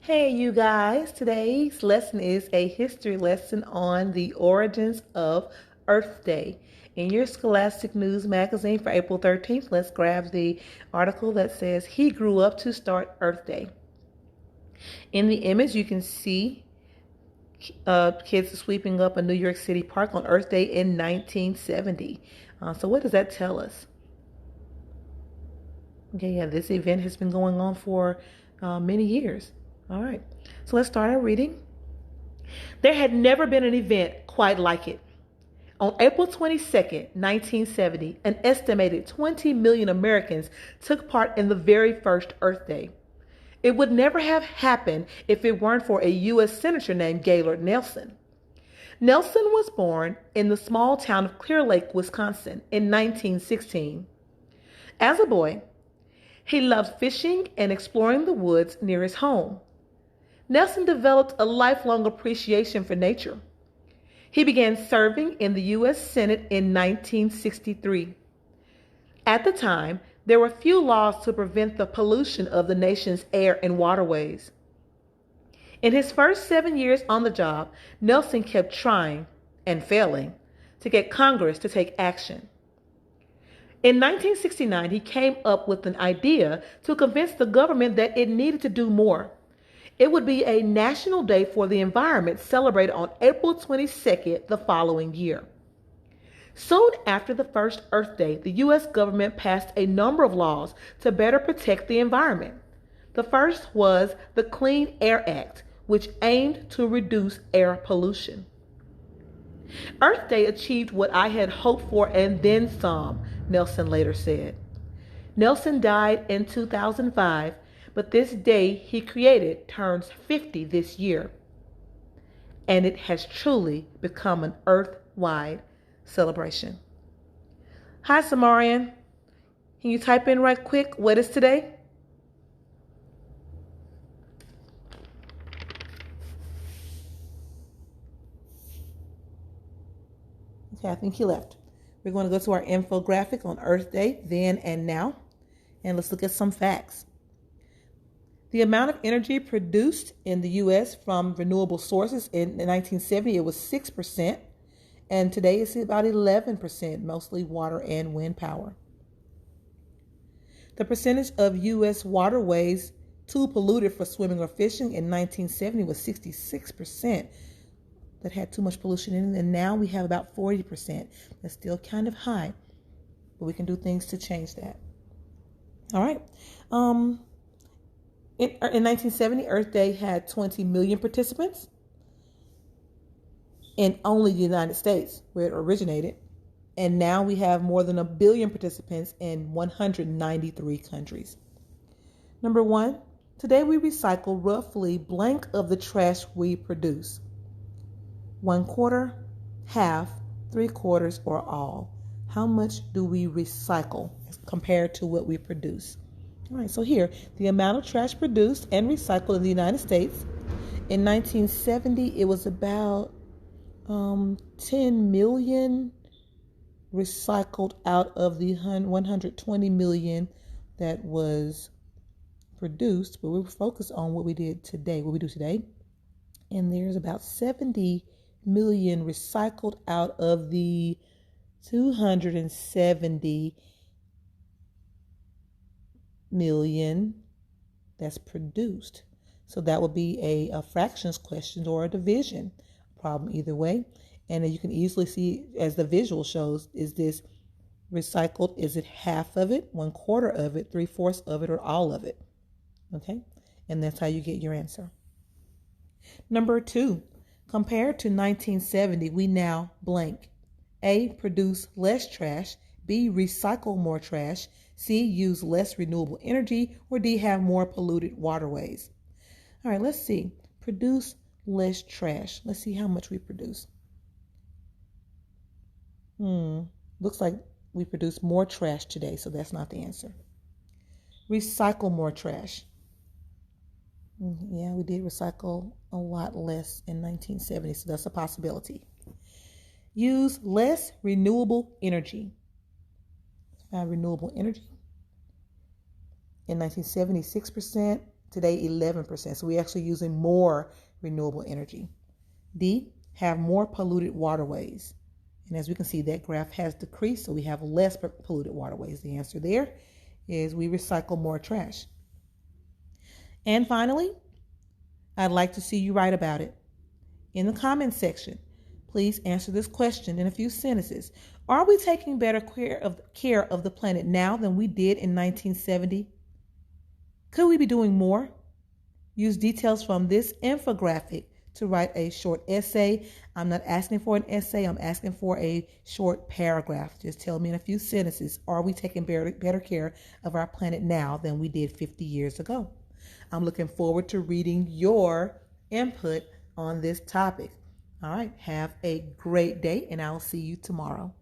Hey, you guys. Today's lesson is a history lesson on the origins of Earth Day. In your Scholastic News magazine for April 13th, let's grab the article that says, "He grew up to start Earth Day." In the image, you can see kids sweeping up a New York City park on Earth Day in 1970. So what does that tell us? Okay, yeah, this event has been going on for many years. All right, so let's start our reading. There had never been an event quite like it. On April 22nd, 1970, an estimated 20 million Americans took part in the very first Earth Day. It would never have happened if it weren't for a U.S. Senator named Gaylord Nelson. Nelson was born in the small town of Clear Lake, Wisconsin in 1916. As a boy, he loved fishing and exploring the woods near his home. Nelson developed a lifelong appreciation for nature. He began serving in the U.S. Senate in 1963. At the time, there were few laws to prevent the pollution of the nation's air and waterways. In his first 7 years on the job, Nelson kept trying and failing to get Congress to take action. In 1969, he came up with an idea to convince the government that it needed to do more. It would be a national day for the environment celebrated on April 22nd the following year. Soon after the first Earth Day, the U.S. government passed a number of laws to better protect the environment. The first was the Clean Air Act, which aimed to reduce air pollution. Earth Day achieved what I had hoped for and then some, Nelson later said. Nelson died in 2005, but this day he created turns 50 this year. And it has truly become an Earth-wide celebration. Hi, Samarian. Can you type in right quick, what is today? Okay, I think he left. We're going to go to our infographic on Earth Day, then and now. And let's look at some facts. The amount of energy produced in the U.S. from renewable sources in 1970, it was 6%. And today it's about 11%, mostly water and wind power. The percentage of U.S. waterways too polluted for swimming or fishing in 1970 was 66%. That had too much pollution in it, and now we have about 40%. That's still kind of high, but we can do things to change that. All right. In 1970, Earth Day had 20 million participants in only the United States, where it originated. And now we have more than 1 billion participants in 193 countries. Number one, today we recycle roughly blank of the trash we produce. 1/4, half, 3/4, or all. How much do we recycle compared to what we produce? All right, so here, the amount of trash produced and recycled in the United States. In 1970, it was about 10 million recycled out of the 120 million that was produced. But we were focused on what we do today. And there's about 70 million recycled out of the 270 million that's produced. So that would be a fractions question or a division problem either way. And you can easily see, as the visual shows, is this recycled? Is it half of it, 1/4 of it, 3/4 of it, or all of it? Okay, and that's how you get your answer. Number two, compared to 1970, we now blank. A, produce less trash. B, recycle more trash. C, use less renewable energy. Or D, have more polluted waterways. All right, let's see. Produce less trash. Let's see how much we produce. Looks like we produce more trash today, so that's not the answer. Recycle more trash. Yeah, we did recycle a lot less in 1970, so that's a possibility. Use less renewable energy. Renewable energy. In 1970, 6%. Today, 11%. So we're actually using more renewable energy. D, have more polluted waterways. And as we can see, that graph has decreased, so we have less polluted waterways. The answer there is we recycle more trash. And finally, I'd like to see you write about it. In the comments section, please answer this question in a few sentences. Are we taking better care of the planet now than we did in 1970? Could we be doing more? Use details from this infographic to write a short essay. I'm not asking for an essay. I'm asking for a short paragraph. Just tell me in a few sentences, are we taking better care of our planet now than we did 50 years ago? I'm looking forward to reading your input on this topic. All right, have a great day, and I'll see you tomorrow.